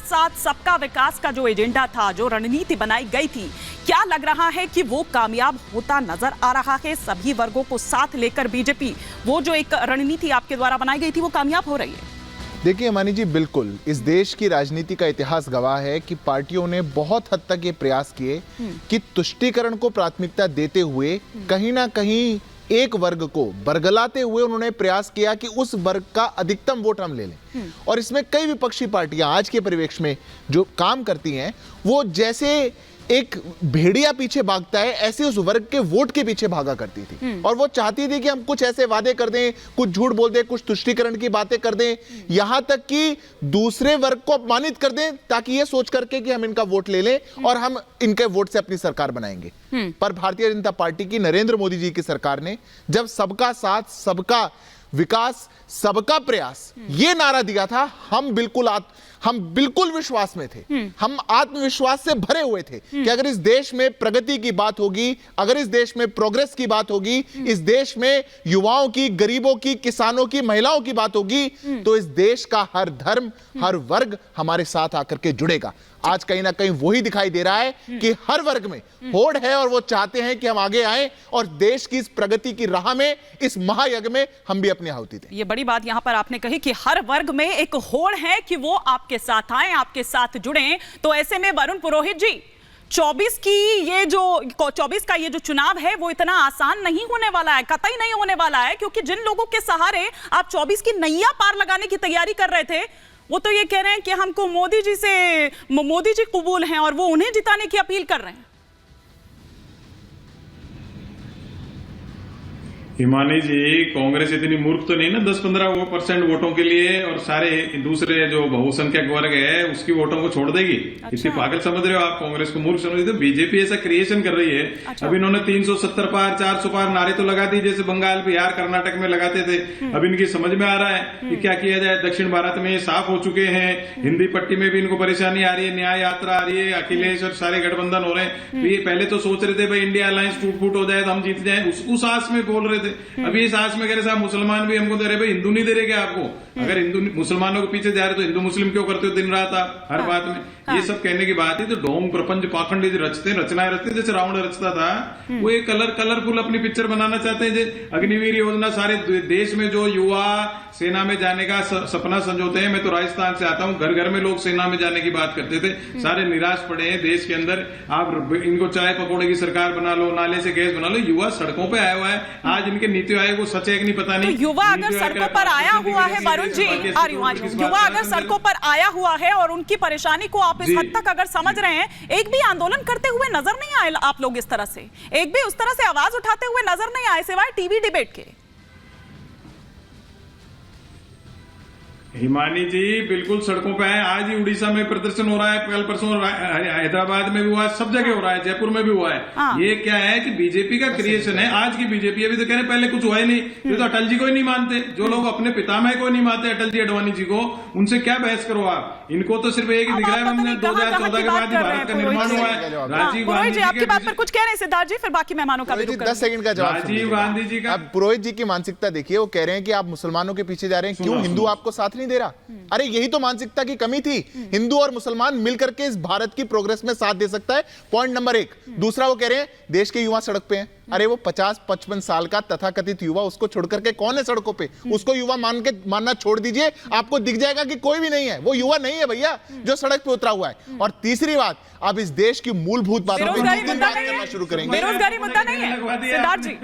साथ सबका विकास का जो एजेंडा था, जो रणनीति बनाई गई थी, क्या लग रहा है कि वो कामयाब होता नजर आ रहा है? सभी वर्गों को साथ लेकर बीजेपी, वो जो एक रणनीति आपके द्वारा बनाई गई थी, वो कामयाब हो रही है? देखिए मानी जी, बिल्कुल इस देश की राजनीति का इतिहास गवाह है कि पार्टियों ने बहुत हद तक ये प्रयास किए कि तुष्टीकरण को प्राथमिकता देते हुए कहीं ना कहीं एक वर्ग को बरगलाते हुए उन्होंने प्रयास किया कि उस वर्ग का अधिकतम वोट हम ले लें। और इसमें कई विपक्षी पार्टियां आज के परिवेश में जो काम करती हैं, वो जैसे एक भेड़िया पीछे भागता है, ऐसे उस वर्ग के वोट के पीछे भागा करती थी। और वो चाहती थी कि हम कुछ ऐसे वादे कर दें, कुछ झूठ बोल दें, कुछ तुष्टीकरण की बातें कर दें, यहां तक कि दूसरे वर्ग को अपमानित कर दें, ताकि ये सोच करके कि हम इनका वोट ले लें और हम इनके वोट से अपनी सरकार बनाएंगे। पर भारतीय जनता पार्टी की, नरेंद्र मोदी जी की सरकार ने जब सबका साथ, सबका विकास, सबका प्रयास ये नारा दिया था, हम बिल्कुल विश्वास में थे, हम आत्मविश्वास से भरे हुए थे कि अगर इस देश में प्रगति की बात होगी, अगर इस देश में प्रोग्रेस की बात होगी, इस देश में युवाओं की, गरीबों की, किसानों की, महिलाओं की बात होगी, तो इस देश का हर धर्म, हर वर्ग हमारे साथ आकर के जुड़ेगा। आज कहीं ना कहीं वही दिखाई दे रहा है कि हर वर्ग में होड़ है और वो चाहते हैं कि हम आगे आएं और देश की इस प्रगति की राह में, इस महायज्ञ में हम भी अपनी आहुति दें। ये बड़ी बात यहां पर आपने कही कि हर वर्ग में एक होड़ है कि वो आपके साथ आए, आपके साथ जुड़े। तो ऐसे में वरुण पुरोहित जी, 24 का ये जो चुनाव है, वो इतना आसान नहीं होने वाला है, कतई नहीं होने वाला है, क्योंकि जिन लोगों के सहारे आप 24 की नैया पार लगाने की तैयारी कर रहे थे, वो तो ये कह रहे हैं कि हमको मोदी जी कबूल हैं और वो उन्हें जिताने की अपील कर रहे हैं। हिमानी जी, कांग्रेस इतनी मूर्ख तो नहीं ना 10-15% वोटों के लिए और सारे दूसरे जो बहुसंख्यक वर्ग है उसकी वोटों को छोड़ देगी। अच्छा। इतनी पागल समझ रहे हो आप कांग्रेस को, मूर्ख समझ रहे हो? तो बीजेपी ऐसा क्रिएशन कर रही है। अच्छा। अब इन्होंने 370 पार, 400 पार नारे तो लगा दी, जैसे बंगाल, बिहार, कर्नाटक में लगाते थे। अब इनकी समझ में आ रहा है कि क्या किया जाए। दक्षिण भारत में ये साफ हो चुके हैं, हिंदी पट्टी में भी इनको परेशानी आ रही है, न्याय यात्रा आ रही है, अखिलेश और सारे गठबंधन हो रहे हैं। तो ये पहले तो सोच रहे थे भाई इंडिया अलायंस टूट फूट हो जाए तो हम जीत जाए, उस आस में बोल रहे थे। अभी इस आस में कह रहे साहब मुसलमान भी हमको दे रहे, भाई हिंदू नहीं दे रहे क्या आपको? अगर हिंदू मुसलमानों के पीछे जा रहे तो हिंदू मुस्लिम क्यों करते हो दिन रात आप हर बात में? ये सब कहने की बात है। तो ढोंग प्रपंच पाखंड रचनाएं रचते, जैसे रावण रचता था, वो एक कलरफुल अपनी पिक्चर बनाना चाहते हैं। अग्निवीर योजना, सारे देश में जो युवा सेना में जाने का सपना संजोते हैं। मैं तो राजस्थान से आता हूँ, घर घर में लोग सेना में जाने की बात करते थे, सारे निराश पड़े हैं देश के अंदर। आप इनको चाय पकौड़े की सरकार बना लो, नाले से गैस बना लो, युवा सड़कों पे आया हुआ है। आज इनके नीति आयोग को सच है कि नहीं पता नहीं। तो युवा अगर सड़कों पर आया हुआ है, वरुण जी, युवा अगर सड़कों पर आया हुआ है और उनकी परेशानी को आप इस हद तक अगर समझ रहे हैं, एक भी आंदोलन करते हुए नजर नहीं आए आप लोग, इस तरह से एक भी उस तरह से आवाज उठाते हुए नजर नहीं आए, सिवाय टीवी डिबेट के। हिमानी जी बिल्कुल सड़कों पे आए। आज ही उड़ीसा में प्रदर्शन हो रहा है, कल परसों हैदराबाद में भी हुआ है, सब जगह हो रहा है, जयपुर में भी हुआ है। हाँ। ये क्या है कि बीजेपी का क्रिएशन है। आज की बीजेपी, अभी तो कह रहे पहले कुछ हुआ ही नहीं, ये तो अटल जी को ही नहीं मानते। जो लोग अपने पितामह को नहीं मानते, अटल जी अडवाणी जी को, उनसे क्या बहस करो आप? इनको तो सिर्फ एक ही दिख रहा है, हमने 2014 के बाद ही भारत का निर्माण हुआ है। राजीव गांधी जी आपकी बात पर कुछ कह रहे हैं सिद्धार्थ जी, फिर बाकी मेहमानों का भी 10 सेकंड का जवाब। राजीव गांधी जी का, पुरोहित जी की मानसिकता देखिए, वो कह रहे हैं कि आप मुसलमानों के पीछे जा रहे हैं, क्यों हिंदू आपको साथ नहीं दे रहा? अरे यही तो मानसिकता की कमी थी। हिंदू और मुसलमान मिलकर के इस भारत की प्रोग्रेस में साथ दे सकता है, पॉइंट नंबर 1। दूसरा, वो कह रहे हैं देश के युवा सड़क पे हैं। अरे वो 50-55 साल का तथाकथित युवा, उसको छोड़ करके कौन है सड़कों पे? उसको युवा मानना छोड़ दीजिए, आपको दिख जाएगा कि कोई भी नहीं है, वो युवा नहीं है भैया जो सड़क पे उतरा हुआ है। और तीसरी बात, आप इस देश की मूलभूत बातों पर जिस दिन बात करना शुरू करेंगे, बेरोजगारी मुद्दा नहीं है सिद्धार्थ जी।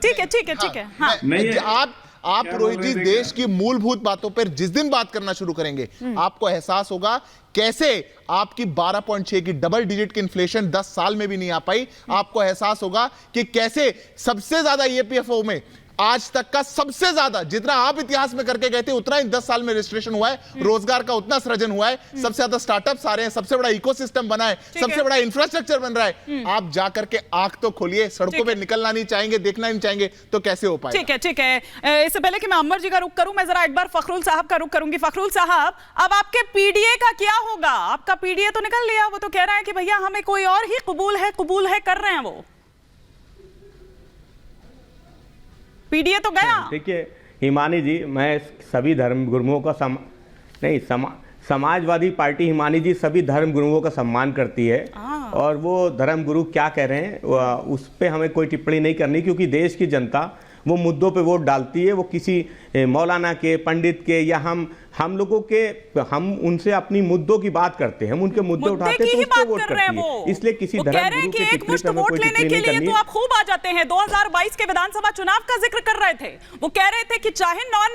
ठीक है हाँ। आप पुरोहित जी, देश की मूलभूत बातों पर जिस दिन बात करना शुरू करेंगे, आपको एहसास होगा कैसे आपकी 12.6 की डबल डिजिट की इन्फ्लेशन 10 साल में भी नहीं आ पाई। आपको एहसास होगा कि कैसे सबसे ज्यादा ईपीएफओ में आज तक का सबसे ज्यादा, जितना आप इतिहास में करके गए थे उतना ही 10 साल में रजिस्ट्रेशन हुआ है, रोजगार का उतना सृजन हुआ है, सबसे ज्यादा स्टार्टअप्स आ रहे हैं, सबसे बड़ा इकोसिस्टम बना है, सबसे बड़ा इंफ्रास्ट्रक्चर बन रहा है। आप जाकर के आंख तो खोलिए, सड़कों पे निकलना नहीं चाहेंगे, देखना नहीं चाहेंगे तो कैसे हो पाएगा? ठीक है। इससे पहले कि मैं अमर जी का रुख करूं, मैं जरा एक बार फखरुल साहब का रुख करूंगी। फखरुल साहब, अब आपके पीडीए का क्या होगा? आपका पीडीए तो निकल लिया, वो तो कह रहा है कि भैया हमें कोई और ही कबूल है कर रहे हैं वो। पीडीए तो गया। देखिए हिमानी जी, मैं सभी धर्म गुरुओं का समाजवादी पार्टी हिमानी जी सभी धर्म गुरुओं का सम्मान करती है और वो धर्म गुरु क्या कह रहे हैं उस पर हमें कोई टिप्पणी नहीं करनी, क्योंकि देश की जनता वो मुद्दों पे वोट डालती है। वो किसी मौलाना के, पंडित के या हम लोगों के, हम उनसे अपनी मुद्दों की बात करते हैं, हम उनके मुद्दे उठाते हैं तो उस पे वोट करती है। इसलिए किसी धर्म गुरु के टिप्पणी पे हमें कोई टिप्पणी नहीं करनी। तो आप खूब आ जाते हैं। 2022 के विधानसभा चुनाव का जिक्र कर रहे थे, वो कह रहे थे कि चाहे नॉन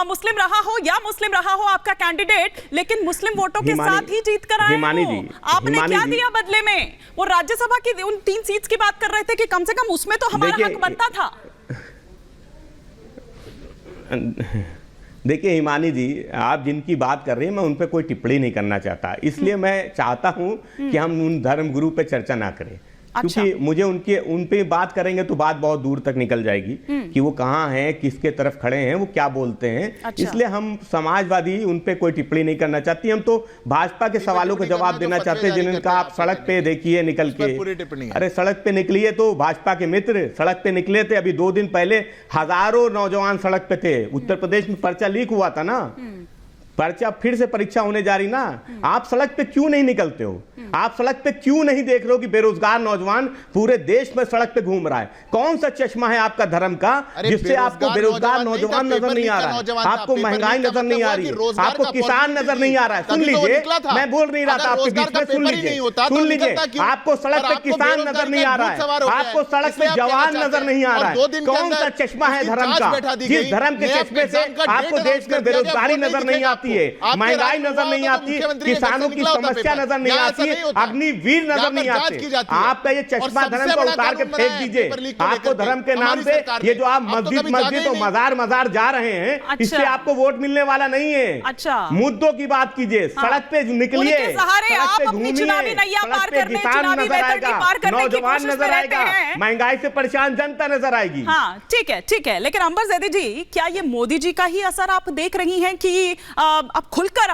मुस्लिम रहा हो या मुस्लिम रहा हो आपका कैंडिडेट, लेकिन मुस्लिम वोटों के साथ ही जीत कर आए हो। आपने क्या दिया बदले में? वो राज्यसभा की उन 3 सीट्स की बात कर रहे थे कि कम से कम उसमें तो हमारा हक बनता था। देखिए हिमानी जी, आप जिनकी बात कर रहे हैं मैं उन पर कोई टिप्पणी नहीं करना चाहता, इसलिए मैं चाहता हूं कि हम उन धर्म गुरु पे चर्चा ना करें। अच्छा। क्योंकि मुझे उन पे बात करेंगे तो बात बहुत दूर तक निकल जाएगी कि वो कहाँ हैं, किसके तरफ खड़े हैं, वो क्या बोलते हैं। अच्छा। इसलिए हम समाजवादी उन पे कोई टिप्पणी नहीं करना चाहती। हम तो भाजपा के सवालों का जवाब देना चाहते हैं जिनका आप सड़क पे देखिए निकल के। अरे सड़क पे निकलिए तो भाजपा के मित्र सड़क पे निकले थे। अभी 2 दिन पहले हजारों नौजवान सड़क पे थे। उत्तर प्रदेश में पर्चा लीक हुआ था ना, पर्चा फिर से परीक्षा होने जा रही ना। आप सड़क पे क्यों नहीं निकलते हो? आप सड़क पे क्यों नहीं देख रहे हो कि बेरोजगार नौजवान पूरे देश में सड़क पे घूम रहा है? कौन सा चश्मा है आपका धर्म का जिससे आपको बेरोजगार नौजवान नजर नहीं आ रहा है? आपको महंगाई नजर नहीं आ रही है, आपको किसान नजर नहीं आ रहा है। सुन लीजिए, मैं बोल नहीं रहा था आपके बीच में, सुन लीजिए। आपको सड़क पे किसान नजर नहीं आ रहा है, आपको सड़क पे जवान नजर नहीं आ रहा है। कौन सा चश्मा है धर्म का जिस धर्म के चश्मे से आपको देश में बेरोजगारी नजर नहीं आती है, महंगाई नजर नहीं आती, किसानों की समस्या नजर नहीं आती, अग्निवीर नजर नहीं आते? आपका ये चश्मा धर्म को उतार के फेंक दीजिए। आपको धर्म के नाम पे ये जो आप मस्जिद और मजार जा रहे हैं, इससे आपको वोट मिलने वाला नहीं है। अच्छा, मुद्दों की बात कीजिए, सड़क पे निकलिए, सड़क पे घूमिए, सड़क पे किसान नजर आएगा, नौजवान नजर आएगा, महंगाई से परेशान जनता नजर आएगी। हाँ ठीक है, ठीक है। लेकिन अंबर जैदी जी, क्या ये मोदी जी का ही असर आप देख रही हैं कि अब खुलकर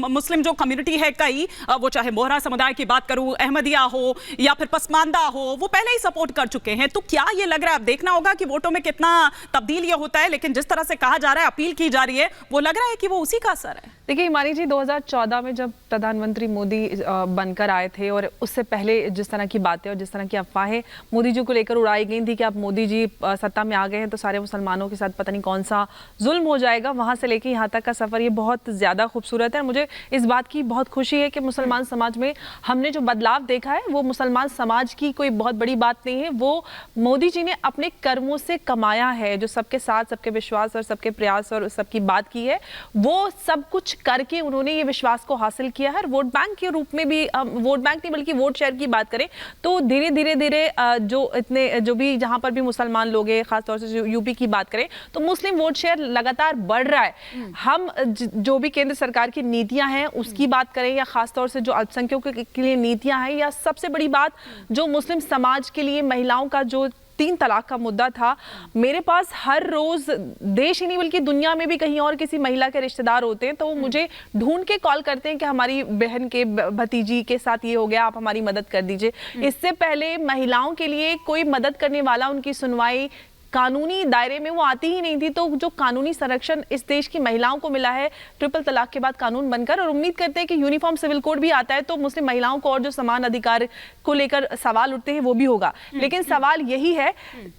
मुस्लिम जो कम्युनिटी है कई, वो चाहे बोहरा समुदाय की बात करूं, अहमदिया हो या फिर पसमानदा हो, वो पहले ही सपोर्ट कर चुके हैं। तो क्या ये लग रहा है, अब देखना होगा कि वोटों में कितना तब्दील ये होता है, लेकिन जिस तरह से कहा जा रहा है, अपील की जा रही है, वो लग रहा है कि वो उसी का असर है। देखिए हिमानी जी, 2014 में जब प्रधानमंत्री मोदी बनकर आए थे और उससे पहले जिस तरह की बातें और जिस तरह की अफवाहें मोदी जी को लेकर उड़ाई गई थी कि अब मोदी जी सत्ता में आ गए हैं तो सारे मुसलमानों के साथ पता नहीं कौन सा जुल्म हो जाएगा, वहां से लेकर यहाँ तक का सफर ये बहुत ज्यादा खूबसूरत है। मुझे इस बात की बहुत खुशी है कि मुसलमान समाज में हमने जो बदलाव देखा है वो मुसलमान समाज की कोई बहुत बड़ी बात नहीं है, वो मोदी जी ने अपने कर्मों से कमाया है, जो सबके साथ सबके विश्वास और सबके प्रयास और सबकी बात की है, वो सब कुछ करके उन्होंने ये विश्वास को हासिल किया है। वोट बैंक के रूप में भी, वोट बैंक नहीं बल्कि वोट शेयर की बात करें तो धीरे धीरे जो भी जहां पर भी मुसलमान लोग हैं, खासतौर से यूपी की बात करें तो मुस्लिम वोट शेयर लगातार बढ़ रहा है। हम जो भी केंद्र सरकार की नीतियां हैं उसकी बात करें या खासतौर से जो अल्पसंख्यकों के लिए नीतियां हैं, या सबसे बड़ी बात जो मुस्लिम समाज के लिए महिलाओं का जो 3 तलाक का मुद्दा था, मेरे पास हर रोज देश ही नहीं बल्कि दुनिया में भी कहीं और किसी महिला के रिश्तेदार होते हैं तो वो मुझे ढूंढ के कॉल करते हैं कि हमारी बहन के भतीजी के साथ ये हो गया, आप हमारी मदद कर दीजिए। इससे पहले महिलाओं के लिए कोई मदद करने वाला, उनकी सुनवाई कानूनी दायरे में वो आती ही नहीं थी। तो जो कानूनी संरक्षण इस देश की महिलाओं को मिला है ट्रिपल तलाक के बाद कानून बनकर, और उम्मीद करते हैं कि यूनिफॉर्म सिविल कोड भी आता है तो मुस्लिम महिलाओं को और जो समान अधिकार को लेकर सवाल उठते हैं वो भी होगा। लेकिन सवाल यही है,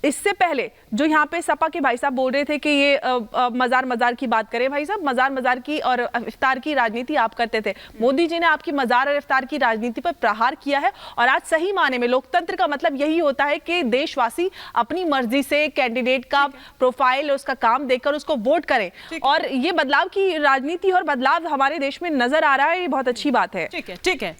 इससे पहले जो यहाँ पे सपा के भाई साहब बोल रहे थे कि ये मजार की बात करें, भाई साहब मजार की और इफ्तार की राजनीति आप करते थे, मोदी जी ने आपकी मजार और इफ्तार की राजनीति पर प्रहार किया है। और आज सही माने में लोकतंत्र का मतलब यही होता है कि देशवासी अपनी मर्जी से कैंडिडेट का प्रोफाइल और उसका काम देखकर उसको वोट करें, और ये बदलाव की राजनीति और बदलाव हमारे देश में नजर आ रहा है, ये बहुत अच्छी बात है। ठीक है, ठीक है।